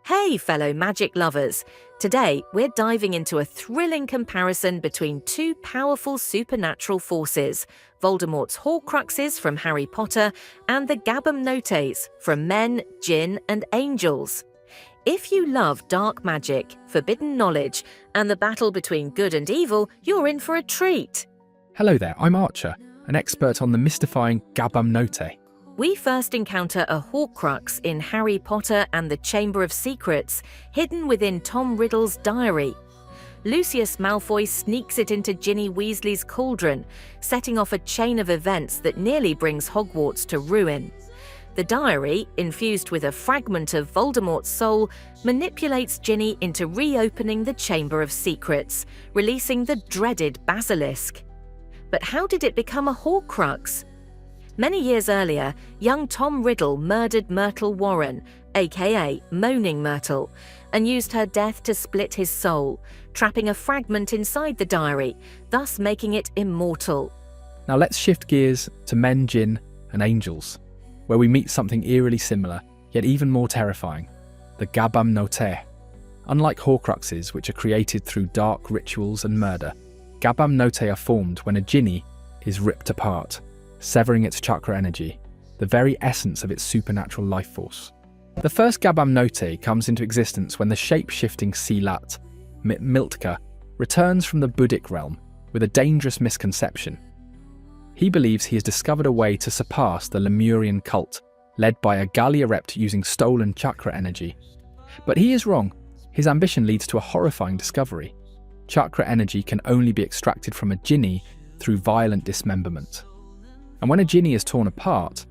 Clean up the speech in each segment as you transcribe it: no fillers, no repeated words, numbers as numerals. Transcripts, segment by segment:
Hey fellow magic lovers! Today we're diving into a thrilling comparison between two powerful supernatural forces, Voldemort's Horcruxes from Harry Potter and the Gabamnotehs from men, Djinn and angels. If you love dark magic, forbidden knowledge and the battle between good and evil, you're in for a treat. Hello there, I'm Archer, an expert on the mystifying Gabamnoteh. We first encounter a Horcrux in Harry Potter and the Chamber of Secrets, hidden within Tom Riddle's diary. Lucius Malfoy sneaks it into Ginny Weasley's cauldron, setting off a chain of events that nearly brings Hogwarts to ruin. The diary, infused with a fragment of Voldemort's soul, manipulates Ginny into reopening the Chamber of Secrets, releasing the dreaded basilisk. But how did it become a Horcrux? Many years earlier, young Tom Riddle murdered Myrtle Warren, aka Moaning Myrtle, and used her death to split his soul, trapping a fragment inside the diary, thus making it immortal. Now let's shift gears to men, Djinn and angels, where we meet something eerily similar, yet even more terrifying, the Gabamnoteh. Unlike Horcruxes, which are created through dark rituals and murder, Gabamnoteh are formed when a Ginny is ripped apart, severing its chakra energy, the very essence of its supernatural life force. The first Gabamnoteh comes into existence when the shape-shifting Silat, Miltka, returns from the Buddhic realm with a dangerous misconception. He believes he has discovered a way to surpass the Lemurian cult, led by a Gallia-Rept using stolen chakra energy. But he is wrong. His ambition leads to a horrifying discovery. Chakra energy can only be extracted from a Ginny through violent dismemberment. And when a Ginny is torn apart,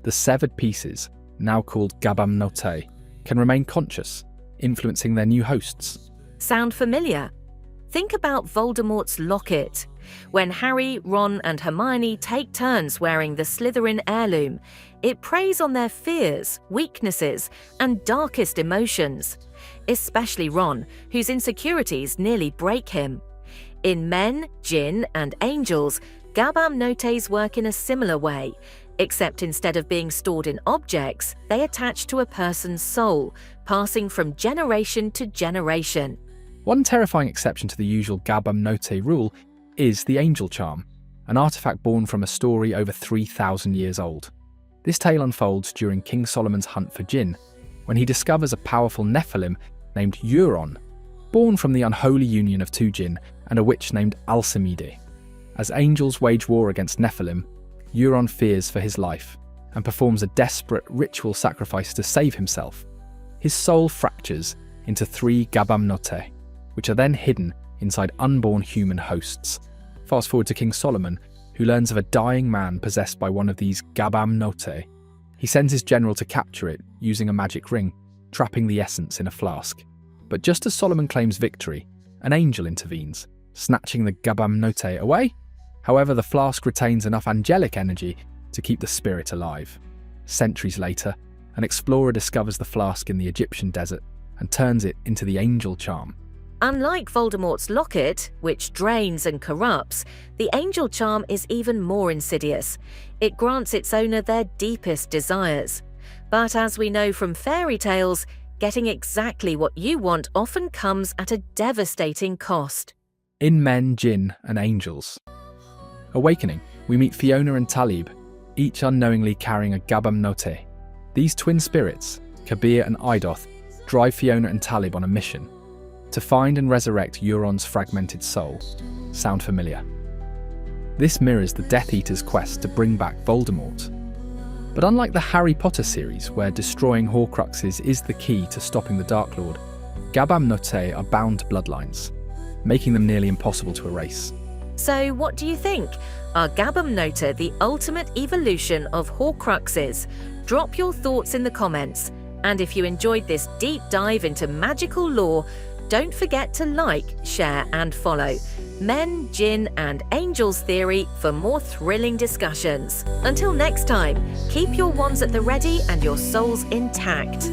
the severed pieces, now called Gabamnoteh, can remain conscious, influencing their new hosts. Sound familiar? Think about Voldemort's locket. When Harry, Ron and Hermione take turns wearing the Slytherin heirloom, it preys on their fears, weaknesses and darkest emotions, especially Ron, whose insecurities nearly break him. In men, Djinn and angels, Gabamnotehs work in a similar way, except instead of being stored in objects, they attach to a person's soul, passing from generation to generation. One terrifying exception to the usual Gabamnoteh rule is the angel charm, an artifact born from a story over 3,000 years old. This tale unfolds during King Solomon's hunt for Djinn, when he discovers a powerful Nephilim named Euron, born from the unholy union of two Djinn and a witch named Alcimede. As angels wage war against Nephilim, Euron fears for his life and performs a desperate ritual sacrifice to save himself. His soul fractures into 3 Gabamnoteh, which are then hidden inside unborn human hosts. Fast forward to King Solomon, who learns of a dying man possessed by one of these Gabamnoteh. He sends his general to capture it using a magic ring, trapping the essence in a flask. But just as Solomon claims victory, an angel intervenes, snatching the Gabamnoteh away. However, the flask retains enough angelic energy to keep the spirit alive. Centuries later, an explorer discovers the flask in the Egyptian desert and turns it into the angel charm. Unlike Voldemort's locket, which drains and corrupts, the angel charm is even more insidious. It grants its owner their deepest desires. But as we know from fairy tales, getting exactly what you want often comes at a devastating cost. In men, Djinn and angels. Awakening, we meet Fiona and Talib, each unknowingly carrying a Gabamnoteh. These twin spirits, Kabir and Idoth, drive Fiona and Talib on a mission to find and resurrect Euron's fragmented soul. Sound familiar? This mirrors the Death Eater's quest to bring back Voldemort. But unlike the Harry Potter series, where destroying Horcruxes is the key to stopping the Dark Lord, Gabamnoteh are bound to bloodlines, making them nearly impossible to erase. So what do you think? Are Gabamnoteh the ultimate evolution of Horcruxes? Drop your thoughts in the comments. And if you enjoyed this deep dive into magical lore, don't forget to like, share and follow Men, Djinn and Angels Theory for more thrilling discussions. Until next time, keep your wands at the ready and your souls intact.